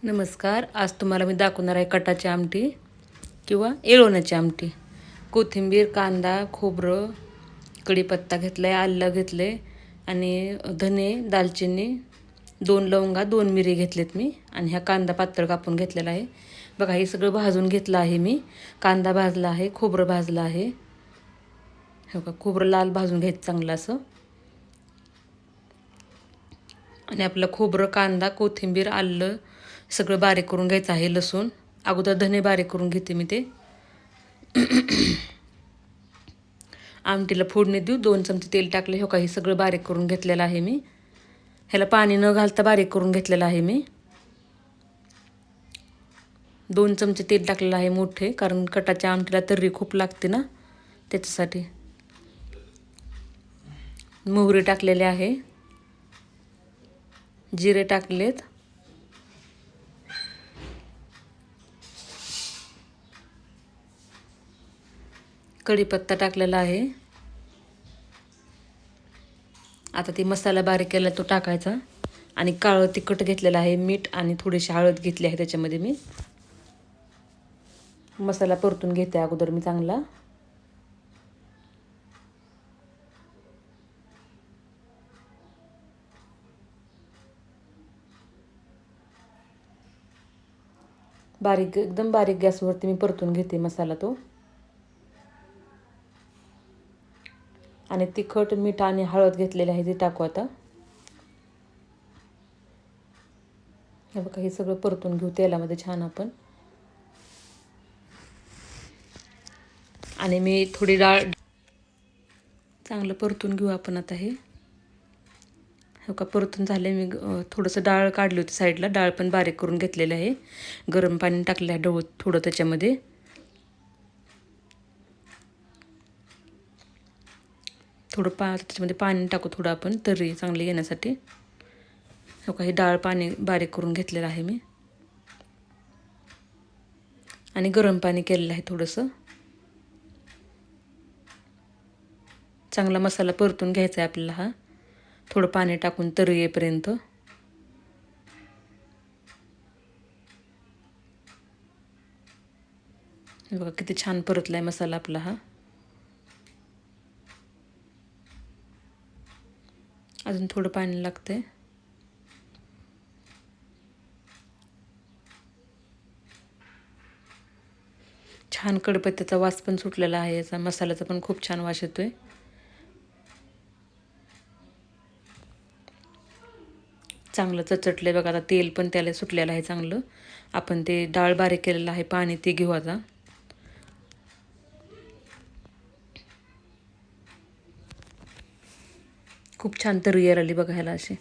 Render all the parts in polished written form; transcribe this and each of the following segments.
नमस्कार. आज तुम्हाला मी दाखवणार आहे कटाची आमटी किंवा येळवण्याची आमटी. कोथिंबीर, कांदा, खोबरं, कढीपत्ता घेतला आहे, आलं घेतलं आहे आणि धने, दालचिनी, 2 लवंगा, 2 मिरी घेतलेत मी आणि ह्या कांदा पातळ कापून घेतलेला आहे. बघा हे सगळं भाजून घेतलं आहे मी. कांदा भाजला आहे, खोबरं भाजलं आहे. हे बघा खोबरं लाल भाजून घ्यायचं चांगलं असं. आणि आपलं खोबरं, कांदा, कोथिंबीर, आलं सगळं बारीक करून घ्यायचं आहे. लसूण अगोदर धने बारीक करून घेते मी ते. आमटीला फोडणी देऊ 2 चमचे तेल टाकले. हो का हे सगळं बारीक करून घेतलेलं आहे मी. ह्याला पाणी न घालता बारीक करून घेतलेलं आहे मी. 2 चमचे तेल टाकलेलं आहे मोठे, कारण कटाच्या आमटीला तर्री खूप लागते ना त्याच्यासाठी. मोहरी टाकलेले आहे, जिरे टाकलेत, कढीपत्ता टाकलेला आहे. आता ती मसाला बारीक केला तो टाकायचा आणि काळं तिखट घेतलेलं आहे, मीठ आणि थोडीशी हळद घेतली आहे त्याच्यामध्ये मी. मसाला परतून घेते अगोदर मी चांगला. बारीक एकदम बारीक गॅसवरती मी परतून घेते मसाला तो. आणि तिखट, मीठ आणि हळद घेतलेले आहे ते टाकू आता. हे बघा हे सगळं परतून घेऊ तेलामध्ये छान आपण. आणि मी थोडी डाळ चांगलं परतून घेऊ आपण आता हे. हो का परतून झाले. मी थोडंसं डाळ काढली होती साईडला, डाळ पण बारीक करून घेतलेलं आहे. गरम पाणी टाकलं आहे थोडं त्याच्यामध्ये. थोडं त्याच्यामध्ये पाणी टाकू थोडं आपण तर्री चांगली येण्यासाठी. हो का ही डाळ पाणी बारीक करून घेतलेलं आहे मी. आणि गरम पाणी केलेलं आहे थोडंसं. चांगला मसाला परतून घ्यायचा आहे आपल्याला हा, थोडं पाणी टाकून तर्री येईपर्यंत. बघा किती छान परतलाय मसाला आपला हा. अजून थोडं पाणी लागतंय. छान कढीपत्त्याचा वास पण सुटलेला आहे, याचा मसाल्याचा पण खूप छान वास येतोय. चांगलं चटचटलंय बघा. आता तेल पण त्याला सुटलेलं आहे चांगलं. आपण ते डाळ बारीक केलेलं आहे पाणी ते घेऊ आता. खूप छान तर्री यायला आली बघायला अशी.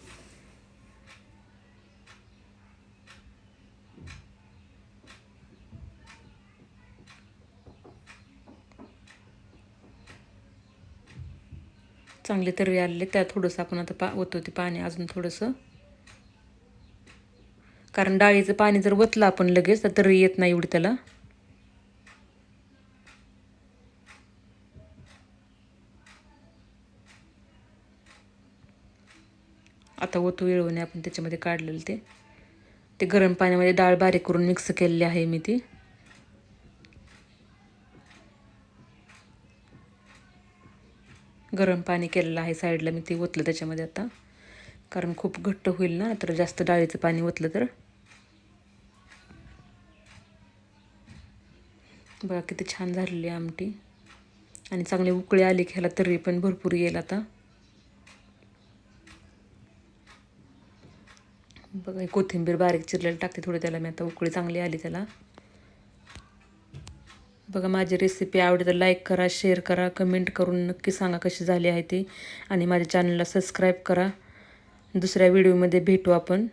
चांगली तर्री आलेली. त्यात थोडंसं आपण आता ओतू ते पाणी अजून थोडंसं, कारण डाळीचं पाणी जर ओतलं आपण लगेच तर तर्री येत नाही एवढी त्याला. आता ओतू येळवणे आपण त्याच्यामध्ये काढलेलं ते गरम पाण्यामध्ये डाळ बारीक करून मिक्स केलेली आहे मी ती. गरम पाणी केलेलं आहे साईडला मी, ते ओतलं त्याच्यामध्ये आता, कारण खूप घट्ट होईल ना तर जास्त डाळीचं पाणी ओतलं तर. बघा किती छान झालेली आमटी. आणि चांगली उकळी आली की ह्याला तर्री पण भरपूर येईल आता. बघा कोथिंबीर बारीक चिरलेली टाकते थोडी त्याला मी आता. उकळी चांगली आली त्याला. बघा माझी रेसिपी आवडली तर लाईक करा, शेअर करा, कमेंट करून नक्की सांगा कशी झाली आहे ती. आणि माझ्या चॅनलला सबस्क्राईब करा. दुसऱ्या व्हिडिओमध्ये भेटू आपण.